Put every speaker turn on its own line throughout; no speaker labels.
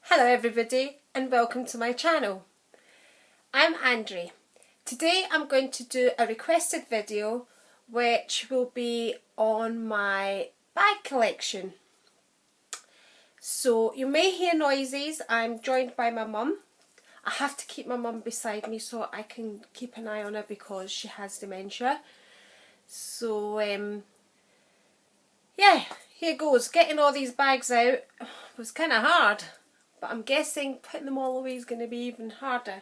Hello everybody and welcome to my channel. I'm Andrea. Today I'm going to do a requested video which will be on my bag collection. So you may hear noises. I'm joined by my mum. I have to keep my mum beside me so I can keep an eye on her because she has dementia. So yeah, here goes. Getting all these bags out was kind of hard. But I'm guessing putting them all away is going to be even harder.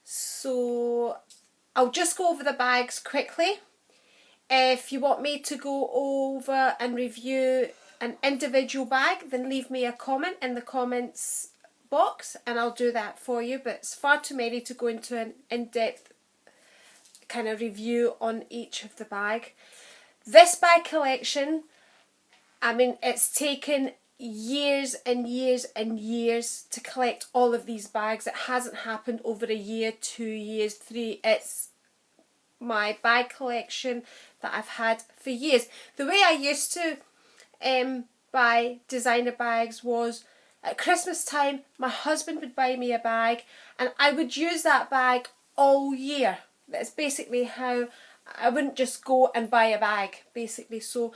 So I'll just go over the bags quickly. If you want me to go over and review an individual bag, then leave me a comment in the comments box and I'll do that for you. But it's far too many to go into an in-depth kind of review on each of the bag. This bag collection, I mean, it's taken years and years and years to collect all of these bags. It hasn't happened over a year, 2 years, 3. It's my bag collection that I've had for years. The way I used to buy designer bags was at Christmas time my husband would buy me a bag and I would use that bag all year. That's basically how I wouldn't just go and buy a bag basically. So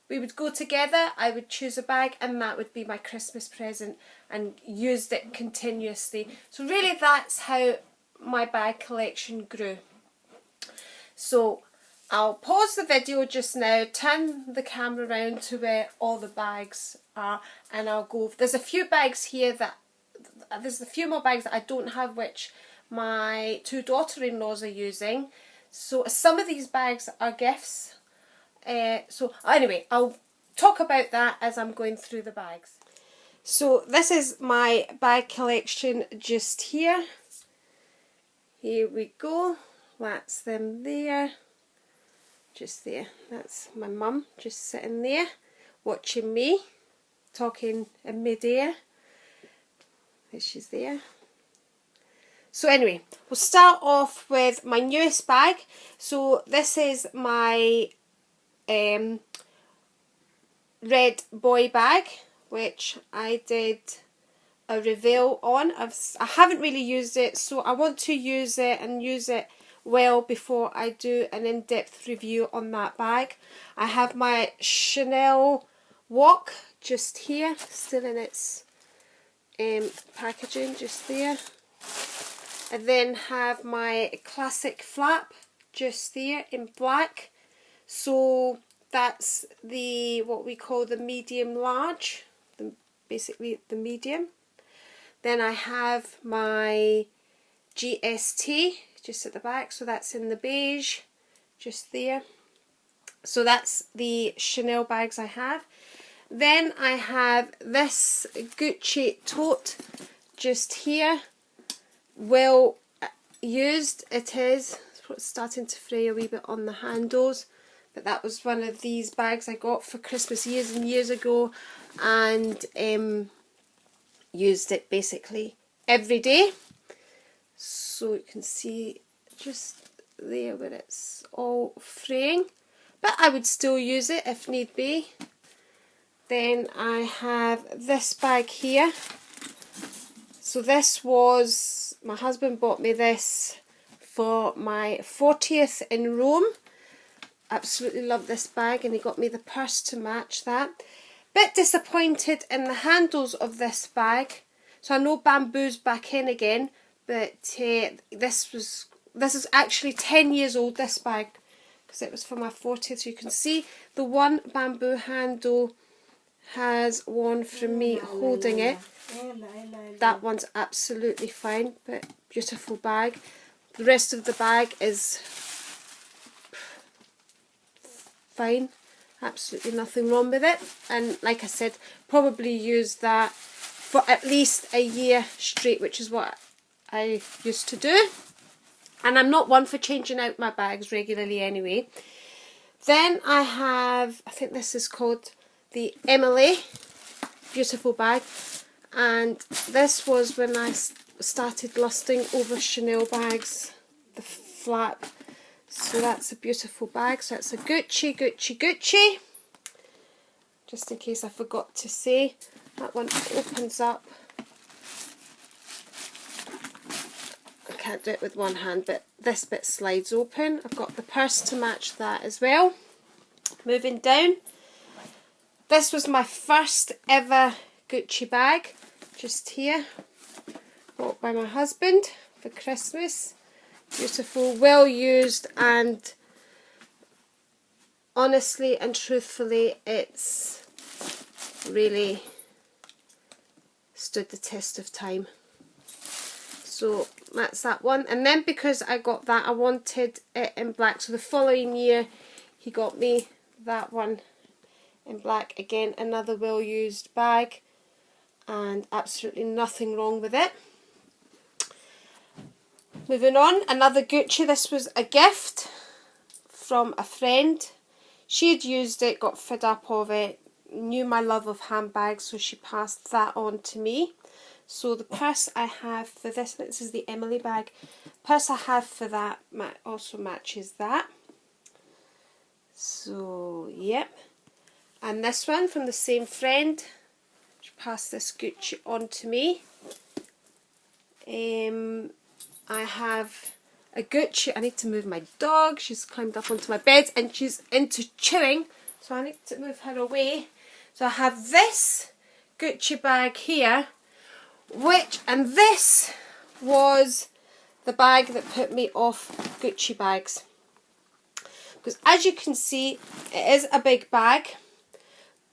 we would go together, I would choose a bag and that would be my Christmas present and used it continuously. So really that's how my bag collection grew. So I'll pause the video just now, turn the camera around to where all the bags are and I'll go. There's a few bags here that, there's a few more bags that I don't have which my 2 daughter-in-laws are using. So some of these bags are gifts. So anyway, I'll talk about that as I'm going through the bags. So this is my bag collection just here. Here we go. That's them there. Just there. That's my mum just sitting there watching me talking in mid-air. There she's there. So anyway, we'll start off with my newest bag. So this is my red boy bag, which I did a reveal on. I haven't really used it, so I want to use it and use it well before I do an in-depth review on that bag. I have my Chanel Walk just here, still in its packaging just there. I then have my classic flap just there in black. So that's the what we call the medium large, basically the medium. Then I have my GST just at the back, so that's in the beige just there. So that's the Chanel bags I have. Then I have this Gucci tote just here, well used it is. It's starting to fray a wee bit on the handles. But that was one of these bags I got for Christmas years and years ago and used it basically every day. So you can see just there where it's all fraying. But I would still use it if need be. Then I have this bag here. So this was, my husband bought me this for my 40th in Rome. Absolutely love this bag and he got me the purse to match that. Bit disappointed in the handles of this bag. So I know bamboo's back in again, but this is actually 10 years old, this bag, because it was for my 40th. So you can see the one bamboo handle has worn from me holding it. That one's absolutely fine, but beautiful bag. The rest of the bag is fine, absolutely nothing wrong with it, and like I said, probably use that for at least a year straight, which is what I used to do, and I'm not one for changing out my bags regularly anyway. Then I have, I think this is called the Emily, beautiful bag, and this was when I started lusting over Chanel bags, the flap. So that's a beautiful bag. So it's a Gucci. Just in case I forgot to say, that one opens up can't do it with one hand, but this bit slides open. I've got the purse to match that as well. Moving down, this was my first ever Gucci bag, just here, bought by my husband for Christmas. Beautiful, well used, and honestly and truthfully, it's really stood the test of time. So that's that one. And then because I got that, I wanted it in black. So the following year, he got me that one in black. Again, another well-used bag, and absolutely nothing wrong with it. Moving on, another Gucci. This was a gift from a friend. She'd used it, got fed up of it, knew my love of handbags, so she passed that on to me. So the purse I have for this is the Emily bag. Purse I have for that also matches that. So, yep. And this one from the same friend. She passed this Gucci on to me. I have a Gucci. I need to move my dog. She's climbed up onto my bed and she's into chewing, so I need to move her away. So I have this Gucci bag here, and this was the bag that put me off Gucci bags. Because as you can see, it is a big bag,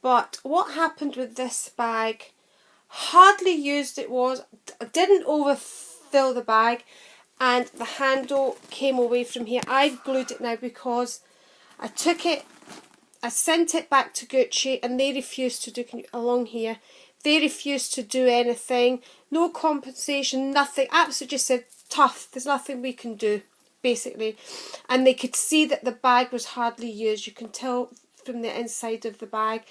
but what happened with this bag, hardly used it was, didn't overfill the bag, and the handle came away from here. I've glued it now because I took it, I sent it back to Gucci and they refused to do, along here, they refused to do anything, no compensation, nothing, absolutely just said, tough, there's nothing we can do, basically. And they could see that the bag was hardly used, you can tell from the inside of the bag.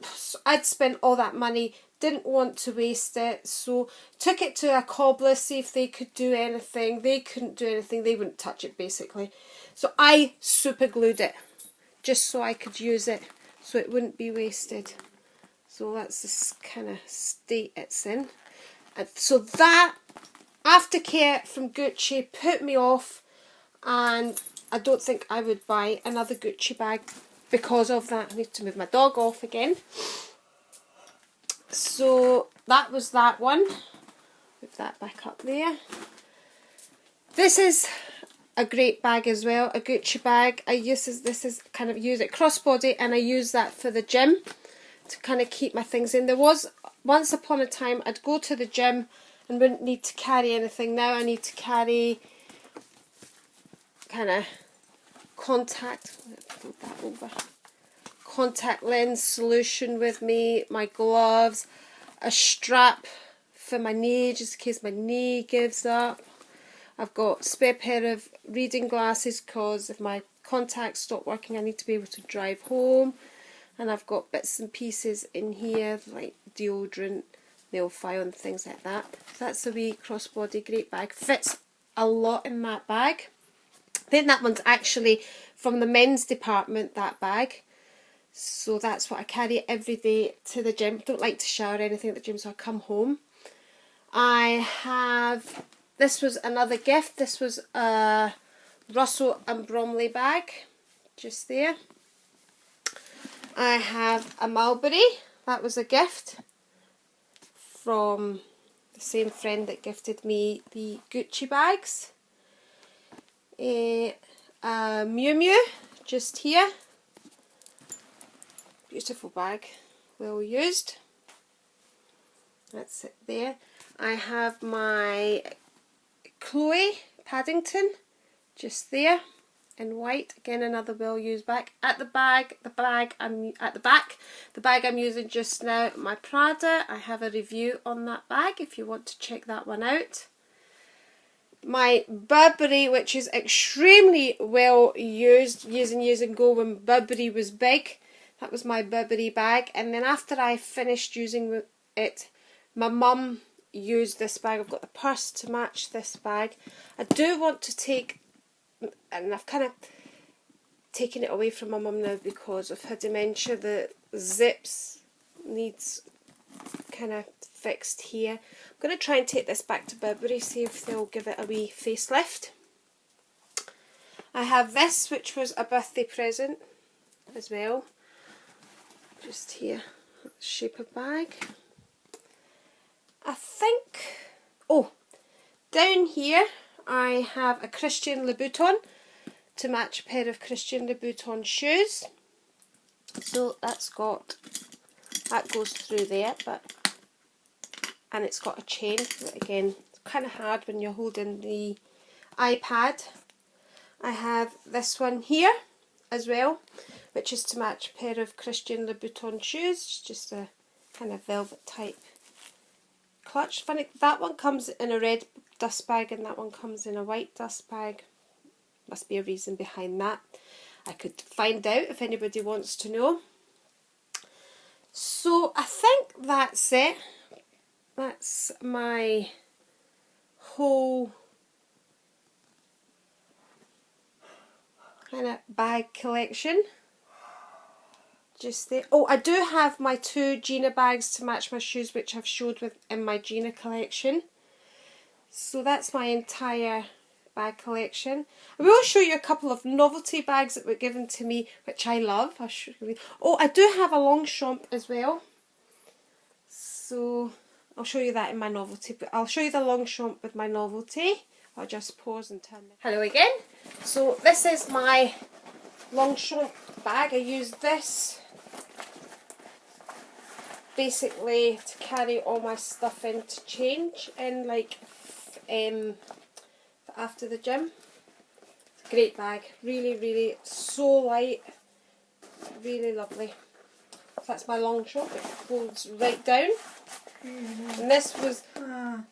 So I'd spent all that money, didn't want to waste it, so took it to a cobbler, see if they could do anything. They couldn't do anything, they wouldn't touch it basically. So I super glued it, just so I could use it, so it wouldn't be wasted. So that's the kind of state it's in. And so that aftercare from Gucci put me off, and I don't think I would buy another Gucci bag because of that. I need to move my dog off again. So that was that one. Move that back up there. This is a great bag as well, a Gucci bag. I use this is kind of use it crossbody, and I use that for the gym to kind of keep my things in. There was once upon a time I'd go to the gym and wouldn't need to carry anything. Now I need to carry kind of contact lens solution with me, my gloves, a strap for my knee just in case my knee gives up. I've got a spare pair of reading glasses because if my contacts stop working I need to be able to drive home. And I've got bits and pieces in here like deodorant, nail file and things like that. So that's a wee crossbody, great bag. Fits a lot in that bag. I think that one's actually from the men's department, that bag. So that's what I carry every day to the gym. Don't like to shower or anything at the gym, so I come home. I have, this was another gift. This was a Russell and Bromley bag, just there. I have a Mulberry. That was a gift from the same friend that gifted me the Gucci bags. A Miu Miu, just here. Beautiful bag, well used. That's it there. I have my Chloe Paddington, just there, in white. Again, another well used bag. At the bag I'm using just now, my Prada. I have a review on that bag if you want to check that one out. My Burberry, which is extremely well used, years and years ago when Burberry was big. That was my Burberry bag, and then after I finished using it, my mum used this bag. I've got the purse to match this bag. I do want to take, and I've kind of taken it away from my mum now because of her dementia. The zips needs kind of fixed here. I'm going to try and take this back to Burberry, see if they'll give it a wee facelift. I have this, which was a birthday present as well. Just here, shape of bag. I think, oh, down here I have a Christian Louboutin to match a pair of Christian Louboutin shoes. So that goes through there, and it's got a chain. But again, it's kind of hard when you're holding the iPad. I have this one here as well, which is to match a pair of Christian Louboutin shoes. It's just a kind of velvet type clutch. Funny, that one comes in a red dust bag and that one comes in a white dust bag. Must be a reason behind that. I could find out if anybody wants to know. So I think that's it. That's my whole kind of bag collection. Just there. Oh, I do have my 2 Gina bags to match my shoes, which I've showed in my Gina collection. So that's my entire bag collection. I will show you a couple of novelty bags that were given to me, which I love. Oh, I do have a Longchamp as well. So I'll show you that in my novelty, but I'll show you the Longchamp with my novelty. I'll just pause and turn it. Hello again. So this is my Longchamp bag. I use this basically to carry all my stuff in to change in, like after the gym. It's a great bag. Really, really so light. Really lovely. So that's my Longchamp. It folds right down. And this was,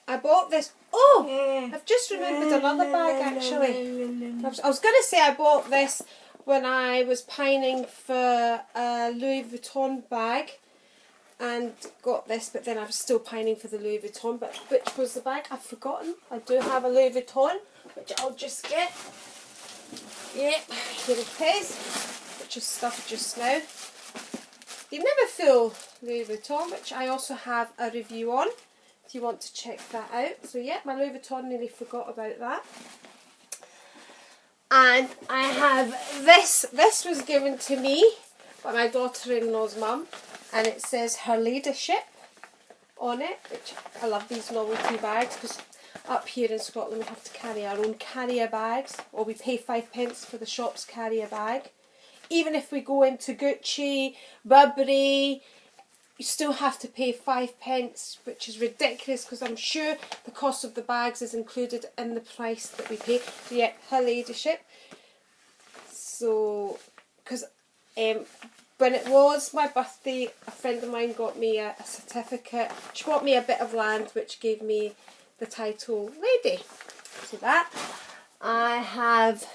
I bought this, I've just remembered another bag actually. I was going to say I bought this when I was pining for a Louis Vuitton bag and got this, but then I was still pining for the Louis Vuitton, but which was the bag? I've forgotten. I do have a Louis Vuitton, which I'll just get. Yep, here it is, which is stuffed just now. You never fill Louis Vuitton, which I also have a review on if you want to check that out. So yeah, my Louis Vuitton, nearly forgot about that. And I have this. This was given to me by my daughter-in-law's mum, and it says Her Ladyship on it, which I love these novelty bags because up here in Scotland we have to carry our own carrier bags, or we pay 5p for the shop's carrier bag. Even if we go into Gucci, Burberry, you still have to pay 5p, which is ridiculous because I'm sure the cost of the bags is included in the price that we pay. So yeah, Her Ladyship. So, because when it was my birthday, a friend of mine got me a certificate. She bought me a bit of land which gave me the title Lady. So that. I have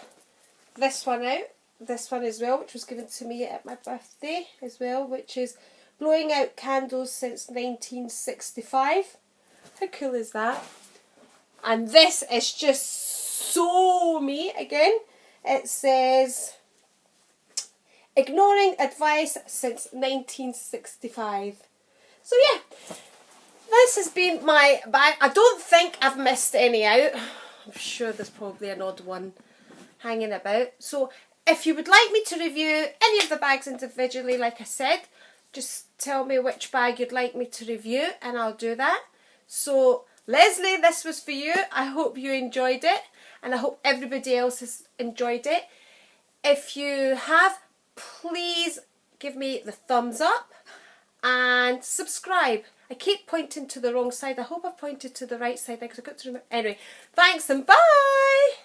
this one out. This one as well, which was given to me at my birthday as well, which is Blowing Out Candles Since 1965. How cool is that? And this is just so me again. It says Ignoring Advice Since 1965. So yeah, this has been my bag. I don't think I've missed any out. I'm sure there's probably an odd one hanging about. So if you would like me to review any of the bags individually, like I said, just tell me which bag you'd like me to review and I'll do that. So Leslie, this was for you. I hope you enjoyed it and I hope everybody else has enjoyed it. If you have, please give me the thumbs up and subscribe. I keep pointing to the wrong side. I hope I've pointed to the right side because I got to remember. Anyway, thanks and bye!